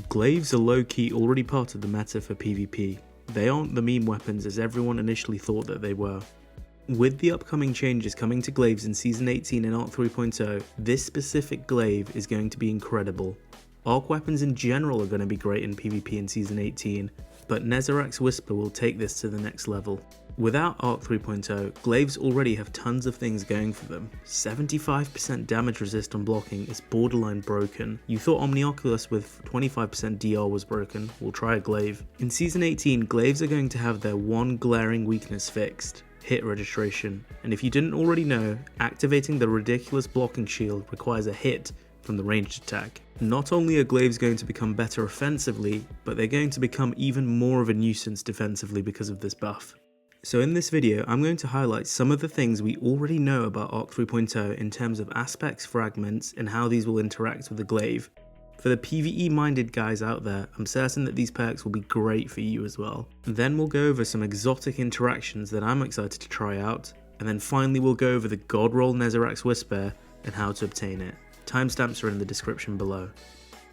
Glaives are low-key already part of the meta for PvP. They aren't the meme weapons as everyone initially thought that they were. With the upcoming changes coming to Glaives in Season 18 and Arc 3.0, this specific Glaive is going to be incredible. Arc weapons in general are going to be great in PvP in Season 18, but Nezarec's Whisper will take this to the next level. Without Arc 3.0, Glaives already have tons of things going for them. 75% damage resist on blocking is borderline broken. You thought Omnioculus with 25% DR was broken, we'll try a Glaive. In Season 18, Glaives are going to have their one glaring weakness fixed: hit registration. And if you didn't already know, activating the ridiculous blocking shield requires a hit from the ranged attack. Not only are Glaives going to become better offensively, but they're going to become even more of a nuisance defensively because of this buff. So in this video, I'm going to highlight some of the things we already know about Arc 3.0 in terms of aspects, fragments, and how these will interact with the Glaive. For the PvE minded guys out there, I'm certain that these perks will be great for you as well. Then we'll go over some exotic interactions that I'm excited to try out, and then finally we'll go over the God Roll Nezarec's Whisper and how to obtain it. Timestamps are in the description below.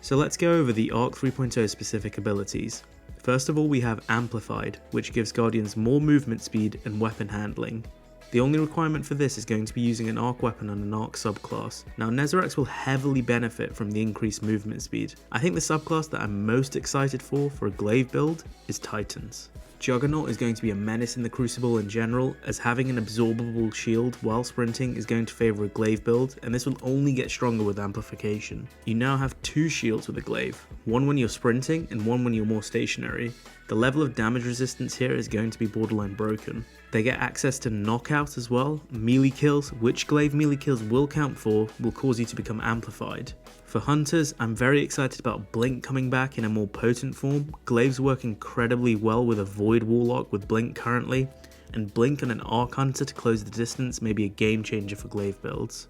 So let's go over the Arc 3.0 specific abilities. First of all, we have Amplified, which gives Guardians more movement speed and weapon handling. The only requirement for this is going to be using an Arc weapon on an Arc subclass. Now Nezarec's will heavily benefit from the increased movement speed. I think the subclass that I'm most excited for a Glaive build is Titans. Juggernaut is going to be a menace in the Crucible in general, as having an absorbable shield while sprinting is going to favour a Glaive build, and this will only get stronger with amplification. You now have two shields with a Glaive, one when you're sprinting and one when you're more stationary. The level of damage resistance here is going to be borderline broken. They get access to knockout as well. Melee kills, which Glaive melee kills will count for, will cause you to become amplified. For hunters, I'm very excited about Blink coming back in a more potent form. Glaives work incredibly well with a Void Warlock with Blink currently, and Blink on an Arc Hunter to close the distance may be a game changer for Glaive builds.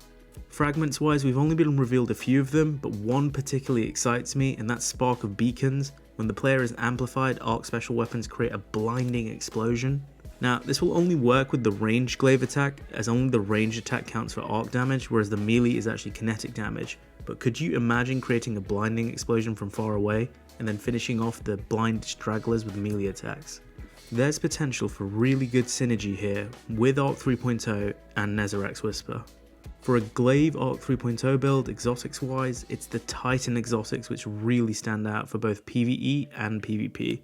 Fragments wise, we've only been revealed a few of them, but one particularly excites me, and that's Spark of Beacons. When the player is amplified, Arc special weapons create a blinding explosion. Now, this will only work with the ranged Glaive attack, as only the ranged attack counts for arc damage, whereas the melee is actually kinetic damage. But could you imagine creating a blinding explosion from far away, and then finishing off the blind stragglers with melee attacks? There's potential for really good synergy here with Arc 3.0 and Nezarec's Whisper. For a Glaive Arc 3.0 build, exotics wise, it's the Titan exotics which really stand out for both PvE and PvP.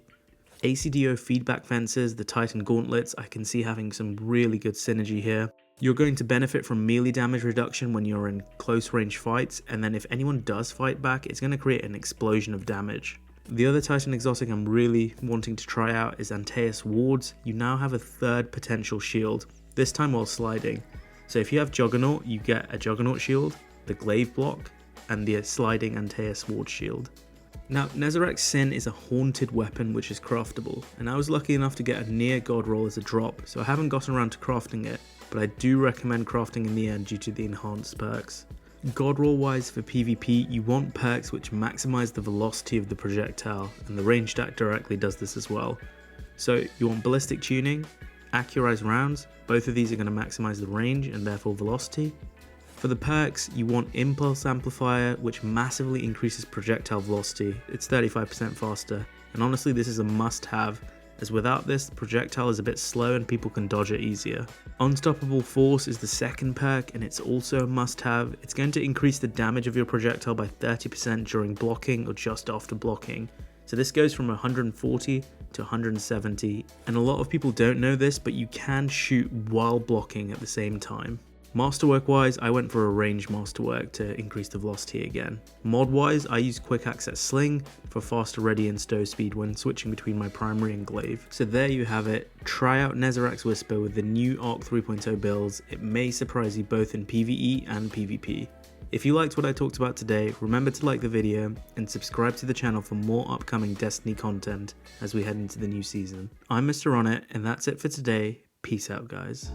ACDO feedback fences, the Titan gauntlets, I can see having some really good synergy here. You're going to benefit from melee damage reduction when you're in close range fights, and then if anyone does fight back, it's going to create an explosion of damage. The other Titan exotic I'm really wanting to try out is Antaeus Wards. You now have a third potential shield, this time while sliding. So if you have Juggernaut, you get a Juggernaut shield, the Glaive block, and the sliding Antaeus Ward shield. Now, Nezarec's Sin is a haunted weapon which is craftable, and I was lucky enough to get a near God roll as a drop, so I haven't gotten around to crafting it, but I do recommend crafting in the end due to the enhanced perks. God roll wise for PvP, you want perks which maximize the velocity of the projectile, and the range stack directly does this as well. So you want ballistic tuning, accurized rounds, both of these are going to maximize the range and therefore velocity. For the perks, you want Impulse Amplifier, which massively increases projectile velocity. It's 35% faster, and honestly this is a must-have, as without this, the projectile is a bit slow and people can dodge it easier. Unstoppable Force is the second perk, and it's also a must-have. It's going to increase the damage of your projectile by 30% during blocking or just after blocking. So this goes from 140 to 170, and a lot of people don't know this, but you can shoot while blocking at the same time. Masterwork wise, I went for a ranged masterwork to increase the velocity again. Mod wise, I use quick access sling for faster ready and stow speed when switching between my primary and Glaive. So there you have it. Try out Nezarec's Whisper with the new Arc 3.0 builds. It may surprise you both in PvE and PvP. If you liked what I talked about today, remember to like the video and subscribe to the channel for more upcoming Destiny content as we head into the new season. I'm Mr. Onit, and that's it for today. Peace out, guys.